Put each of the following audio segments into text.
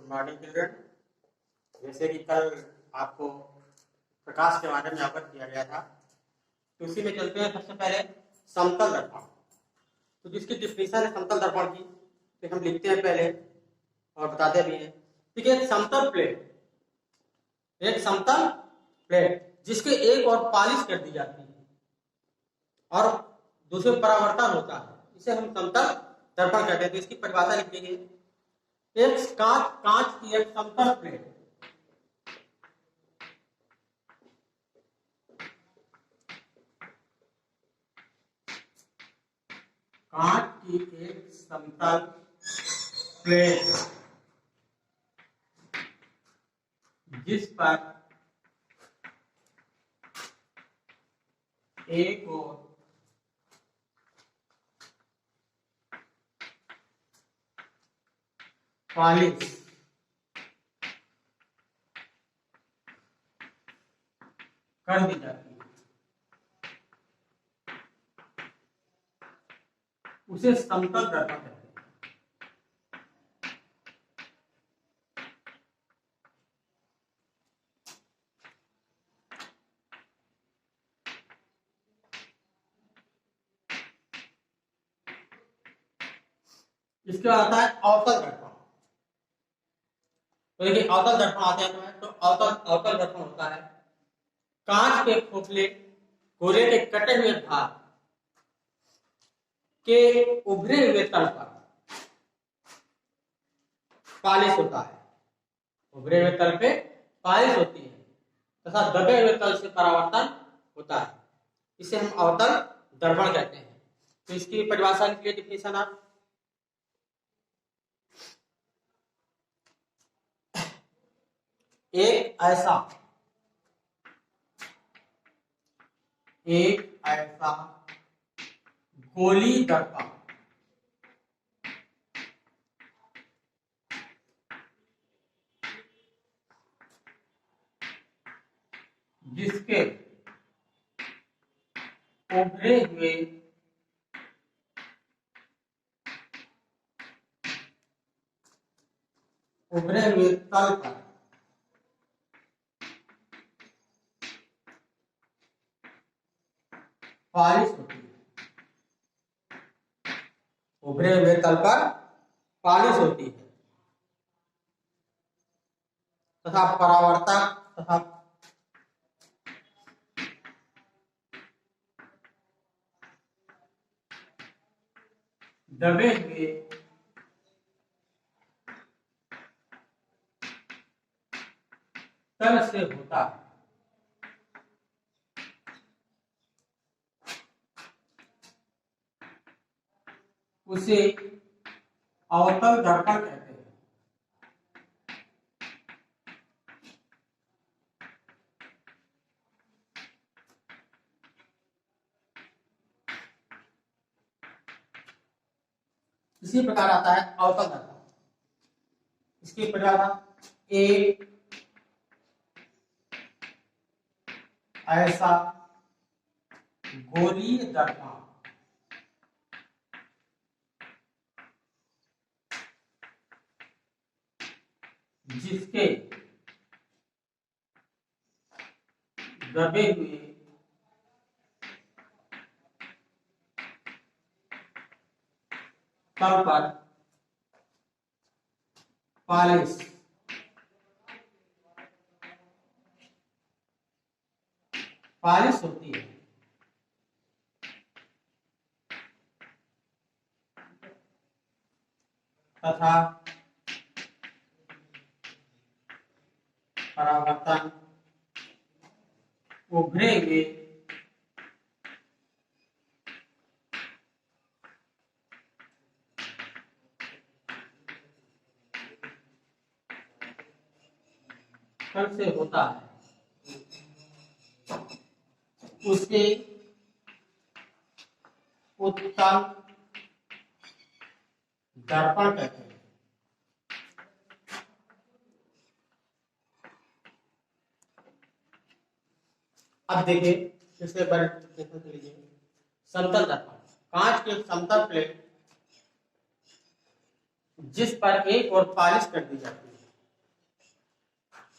Morning children. जैसे कि कल आपको प्रकाश के बारे में अवगत किया गया था, तो उसी में चलते हैं। सबसे पहले समतल दर्पण। तो जिसकी डिफिनेशन है समतल दर्पण की, तो हम लिखते हैं पहले और बताते भी हैं। ठीक है, एक समतल प्लेट जिसके एक और पालिश कर दी जाती है और दूसरे परावर्तन होता है, इसे हम समतल दर्पण कहते हैं। तो इसकी परिभाषा लिख लीजिए। एक कांच की एक समतल प्लेट, कांच की एक समतल प्लेट जिस पर एक और पॉलिश कर दी जाती है, उसे समतल दर्पण कहते हैं। इसके बाद आता है अवतल दर्पण। तो देखिए अवतल दर्पण आते हैं तो अवतल दर्पण होता है कांच के खोखले गोले के कटे हुए भाग के उभरे हुए तल पर पालिश होता है। उभरे हुए तल पे पालिश होती है तथा दबे हुए तल से परावर्तन होता है, इसे हम अवतल दर्पण कहते हैं। तो इसकी परिभाषा के लिए डिफिनेशन आप एक ऐसा गोली दर्पण जिसके उभरे हुए तल पर पालिश होती है। उभरे हुए तल पर पालिश होती है तथा परावर्तक तथा दबे हुए तल से होता है, उसे अवतल दर्पण कहते हैं। इसी प्रकार आता है अवतल दर्पण। इसकी परिभाषा एक ऐसा गोलीय दर्पण जिसके दबे हुए तल पर पालिश होती है तथा परावर्तन उभरे हुए तल से होता है, उसे उत्तल दर्पण कहते हैं। अब देखिए इसके बारे में देख लीजिए। समतल दर्पण कांच की एक समतल प्लेट जिस पर एक और पालिश कर दी जाती है,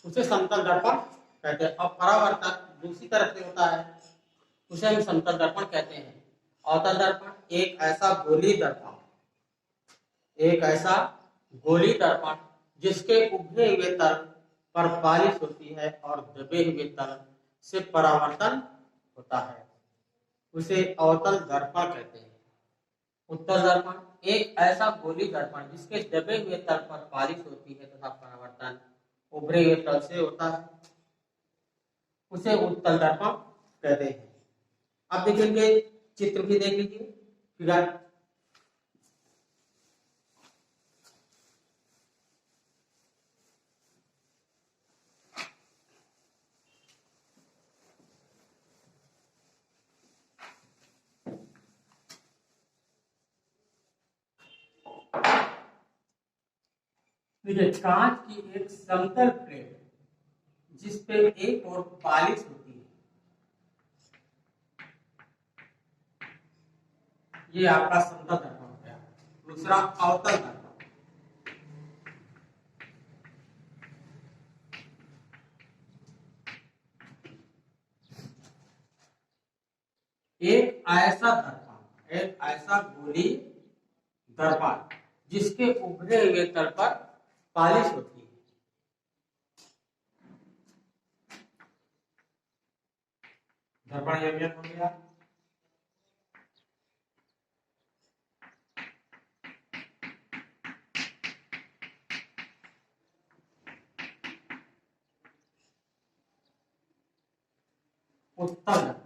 उसे समतल दर्पण कहते हैं। और परावर्तन दूसरी तरफ से होता है, उसे हम समतल दर्पण कहते हैं। अवतल दर्पण एक ऐसा गोली दर्पण जिसके उभे हुए तल पर पालिश होती है और दबे हुए तल से परावर्तन होता है, उसे अवतल दर्पण कहते हैं। उत्तल दर्पण एक ऐसा गोली दर्पण जिसके दबे हुए तल पर पालिश होती है तथा परावर्तन उभरे हुए तल से होता है, उसे उत्तल दर्पण कहते हैं। अब देखेंगे चित्र भी देख लीजिए, फिगर। देखिए, कांच की एक समतल प्लेट जिस पे एक और पालिश होती है, ये आपका समतल दर्पण हो गया। दूसरा अवतल दर्पण, एक ऐसा गोली दर्पण जिसके उभरे हुए तल पर पालिश होती है। दर्पण यह हो गया। उत्तल दर्पण,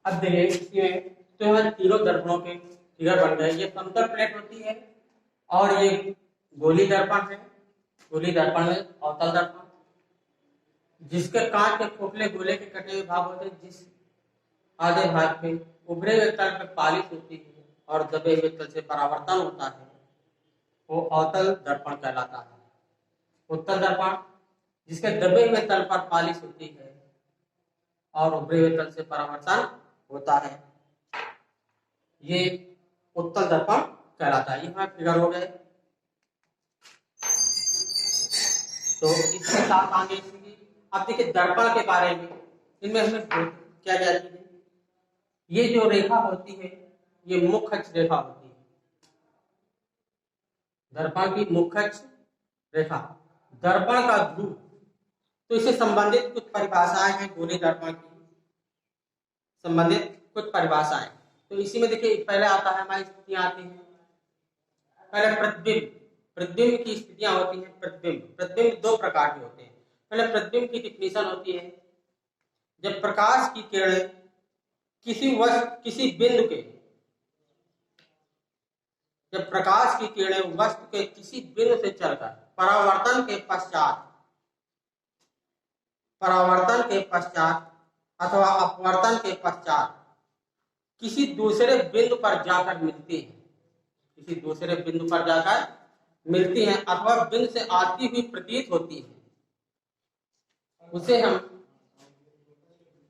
अब देखिए इसमें तो हमारे तीनों दर्पणों के फिगर बन गए। ये समतल प्लेट होती है और ये गोली दर्पण है। गोली दर्पण में अवतल दर्पण जिसके कांच के खोखले गोले के कटे हुए भाग होते हैं, जिस आधे भाग पे उभरे हुए तल पे पालिश होती है और दबे हुए तल से परावर्तन होता है, वो अवतल दर्पण कहलाता है। उत्तल दर्पण जिसके दबे हुए तल पर पालिश होती है और उभरे हुए तल से परावर्तन होता है, ये उत्तल दर्पण कहलाता है। ये फिगर हो गए। तो इसके साथ आगे अब देखिए दर्पण के बारे में, इनमें हमें क्या जाती है, ये जो रेखा होती है ये मुख्य अक्ष रेखा होती है। दर्पण की मुख्य अक्ष रेखा, दर्पण का ध्रुव, तो इससे संबंधित कुछ परिभाषाएं हैं गोली दर्पण की संबंधित कुछ परिभाषाएं। तो इसी में देखिए पहले आता है हमारी स्थितियां आती हैं। पहले प्रतिबिंब, प्रतिबिंब की स्थितियां होती हैं। प्रतिबिंब दो प्रकार के होते हैं। पहले प्रतिबिंब की डिफिनीशन होती है, जब प्रकाश की किरणें किसी बिंदु के, जब प्रकाश की किरणें वस्तु के किसी बिंदु से चलकर परावर्तन के पश्चात अथवा अपवर्तन के पश्चात किसी दूसरे बिंदु पर जाकर मिलती है, किसी दूसरे बिंदु पर जाकर मिलती है अथवा बिंदु से आती हुई प्रतीत होती है, उसे हम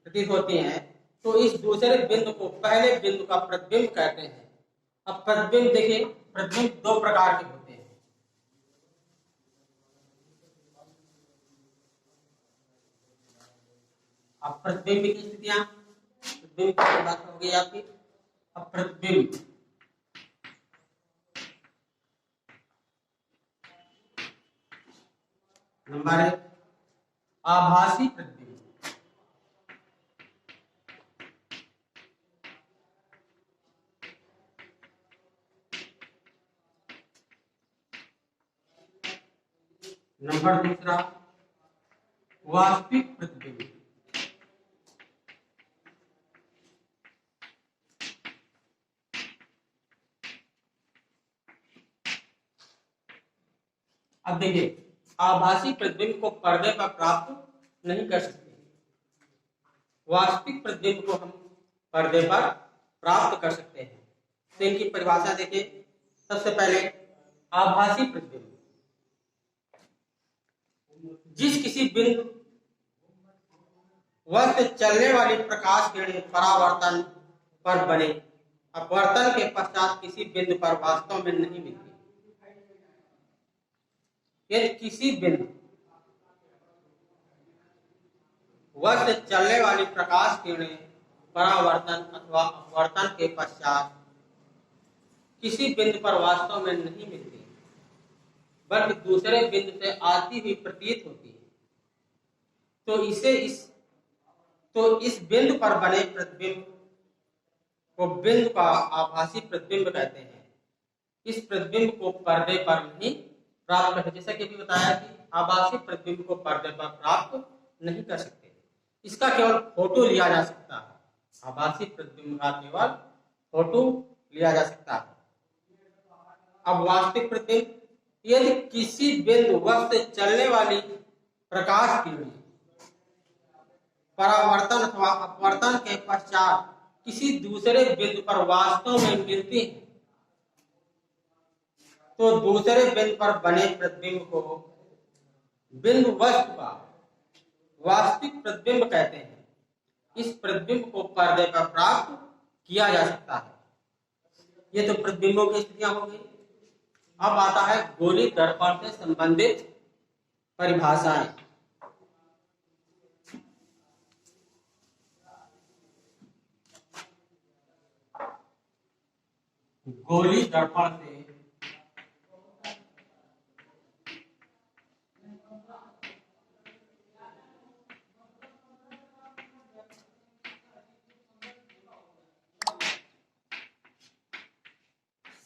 प्रतीत होती हैं। तो इस दूसरे बिंदु को पहले बिंदु का प्रतिबिंब कहते हैं। अब प्रतिबिंब देखिए, प्रतिबिंब दो प्रकार के होते हैं। अब प्रतिबिंब की स्थितियां, प्रतिबिंब की बात हो गई आपकी। अब प्रतिबिंब, नंबर एक आभासी प्रतिबिंब। नंबर दूसरा वास्तविक प्रतिबिंब। अब देखिए, आभासी प्रतिबिंब को पर्दे पर प्राप्त नहीं कर सकते, वास्तविक प्रतिबिंब को हम पर्दे पर प्राप्त कर सकते हैं। तो इनकी परिभाषा देखिए, सबसे पहले आभासी प्रतिबिंब, जिस किसी बिंदु वह से चलने वाली प्रकाश किरणें परावर्तन पर बने अपवर्तन के पश्चात किसी बिंदु पर वास्तव में नहीं मिलती। यदि किसी बिंदु वह से चलने वाली प्रकाश किरणें परावर्तन अथवा अपवर्तन के पश्चात किसी बिंदु पर वास्तव में नहीं मिलती, बल्कि दूसरे बिंदु से आती हुई प्रतीत होती है, तो इस बिंदु पर बने प्रतिबिंब को बिंदु का आभासी प्रतिबिंब कहते हैं। इस प्रतिबिंब को पर्दे पर नहीं प्राप्त करते, जैसा कि अभी बताया कि आभासी प्रतिबिंब को पर्दे पर प्राप्त नहीं कर सकते, इसका केवल फोटो लिया जा सकता है। आभासी प्रतिबिंब का केवल फोटो लिया जा सकता है। अब वास्तविक प्रतिबिंब, यदि किसी बिंदु वस्तु से चलने वाली प्रकाश किरणें परावर्तन अथवा अपवर्तन के पश्चात किसी दूसरे बिंदु पर वास्तव में मिलती है, तो दूसरे बिंदु पर बने प्रतिबिंब को बिंदु वस्तु का वास्तविक प्रतिबिंब कहते हैं। इस प्रतिबिंब को पर्दे पर प्राप्त किया जा सकता है। ये तो प्रतिबिंबों की स्थितियां हो गई। अब आता है गोली दर्पण से संबंधित परिभाषाएं। गोली दर्पण से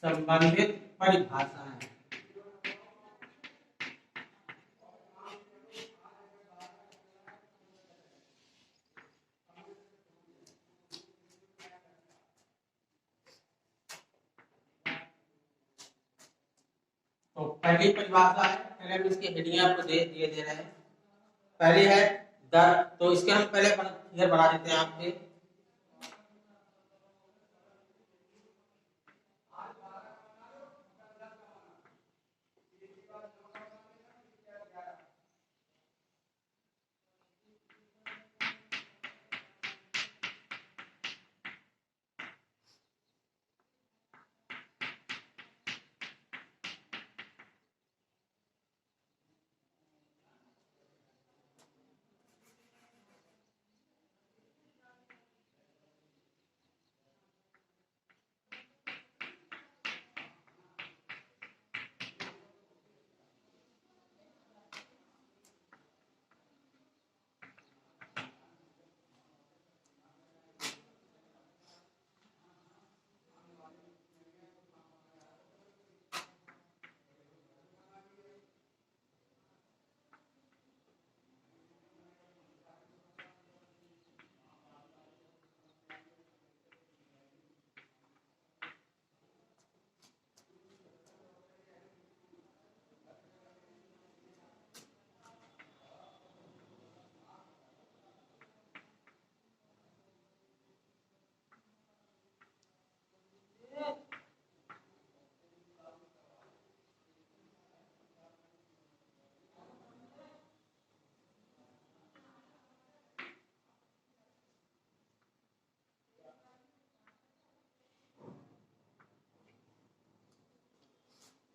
संबंधित परिभाषाएं। तो पहली परिभाषा है, पहले हम इसकी हेडिंग आपको दे रहे हैं। पहली है दर, तो इसके हम पहले फिगर बना देते हैं आपके।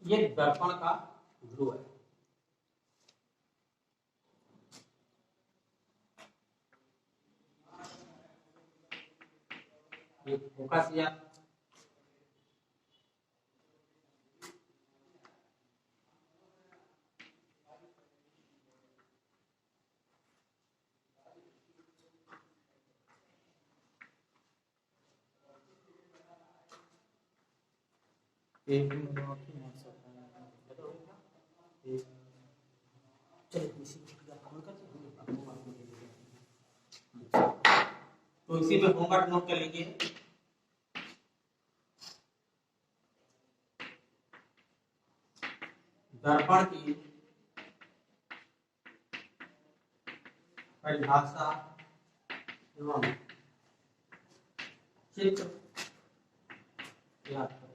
ये दर्पण का ध्रुव है। ये फोकस या तो इसी में होमवर्क नोट कर लीजिए। दर्पण की परिभाषा एवं चित्र याद करो।